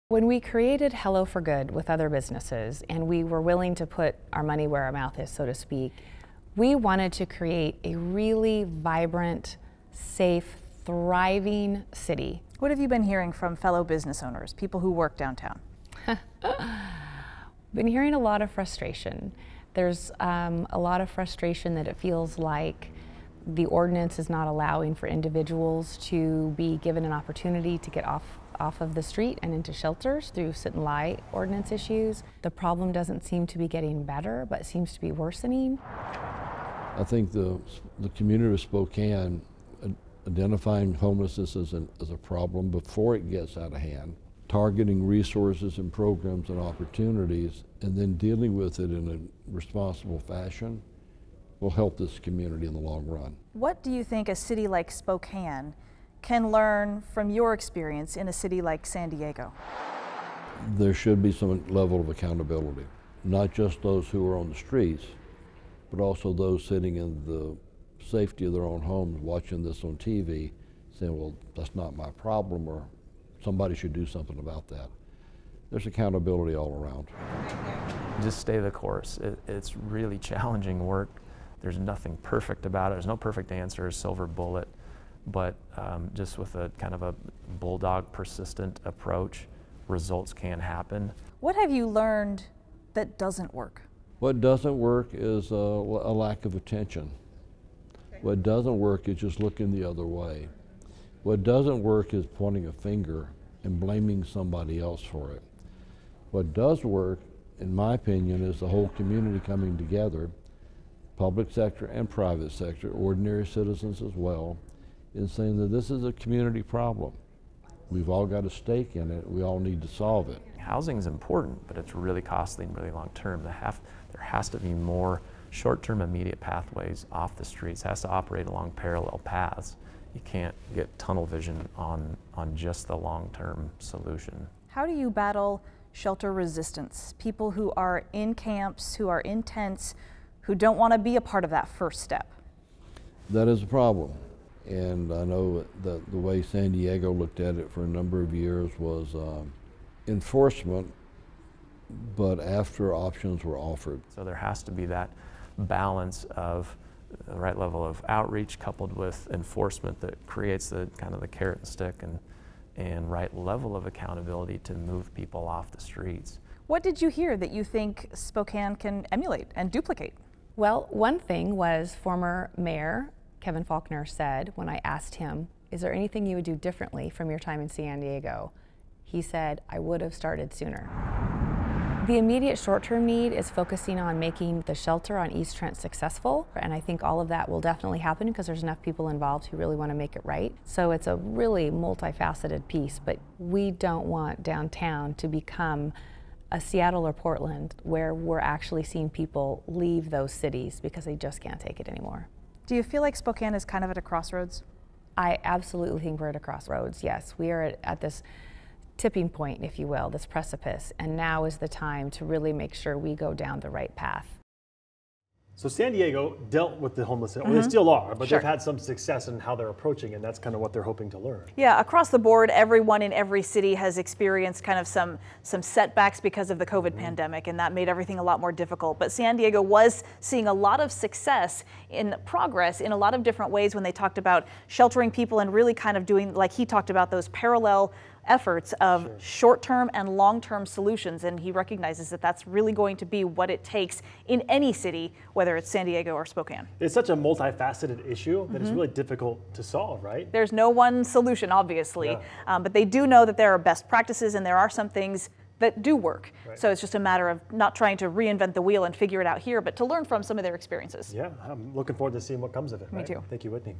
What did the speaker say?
When we created Hello for Good with other businesses and we were willing to put our money where our mouth is, so to speak, we wanted to create a really vibrant, safe, thriving city. What have you been hearing from fellow business owners, people who work downtown? Been hearing a lot of frustration. There's a lot of frustration that it feels like the ordinance is not allowing for individuals to be given an opportunity to get off of the street and into shelters through sit and lie ordinance issues. The problem doesn't seem to be getting better, but seems to be worsening. I think the community of Spokane identifying homelessness as a problem before it gets out of hand, targeting resources and programs and opportunities, and then dealing with it in a responsible fashion will help this community in the long run. What do you think a city like Spokane can learn from your experience in a city like San Diego? There should be some level of accountability, not just those who are on the streets, but also those sitting in the safety of their own homes watching this on TV saying, well, that's not my problem, or somebody should do something about that. There's accountability all around. Just stay the course. It's really challenging work. There's nothing perfect about it. There's no perfect answer, silver bullet, but just with a kind of a bulldog persistent approach, results can happen. What have you learned that doesn't work? What doesn't work is a lack of attention. What doesn't work is just looking the other way. What doesn't work is pointing a finger and blaming somebody else for it. What does work, in my opinion, is the whole community coming together, public sector and private sector, ordinary citizens as well, in saying that this is a community problem. We've all got a stake in it. We all need to solve it. Housing is important, but it's really costly and really long term. There has to be more short-term immediate pathways off the streets. It has to operate along parallel paths. You can't get tunnel vision on just the long-term solution. How do you battle shelter resistance? People who are in camps, who are in tents, who don't want to be a part of that first step? That is a problem. And I know that the way San Diego looked at it for a number of years was enforcement, but after options were offered. So there has to be that balance of the right level of outreach coupled with enforcement that creates the kind of the carrot and stick and right level of accountability to move people off the streets. What did you hear that you think Spokane can emulate and duplicate? Well, one thing was former Mayor Kevin Faulconer said when I asked him, is there anything you would do differently from your time in San Diego? He said, I would have started sooner. The immediate short-term need is focusing on making the shelter on East Trent successful, and I think all of that will definitely happen because there's enough people involved who really want to make it right. So it's a really multifaceted piece, but we don't want downtown to become a Seattle or Portland where we're actually seeing people leave those cities because they just can't take it anymore. Do you feel like Spokane is kind of at a crossroads? I absolutely think we're at a crossroads, yes. We are at this tipping point, if you will, this precipice, and now is the time to really make sure we go down the right path. So San Diego dealt with the homelessness, well, they still are, but Sure. they've had some success in how they're approaching, and that's kind of what they're hoping to learn. Yeah, across the board, everyone in every city has experienced kind of some setbacks because of the COVID pandemic, and that made everything a lot more difficult. But San Diego was seeing a lot of success in progress in a lot of different ways when they talked about sheltering people and really kind of doing, like he talked about, those parallel efforts of short-term and long-term solutions, and he recognizes that that's really going to be what it takes in any city, whether it's San Diego or Spokane. It's such a multifaceted issue that it's really difficult to solve, right? There's no one solution, obviously, but they do know that there are best practices and there are some things that do work. Right. So it's just a matter of not trying to reinvent the wheel and figure it out here, but to learn from some of their experiences. Yeah, I'm looking forward to seeing what comes of it. Me too. Thank you, Whitney.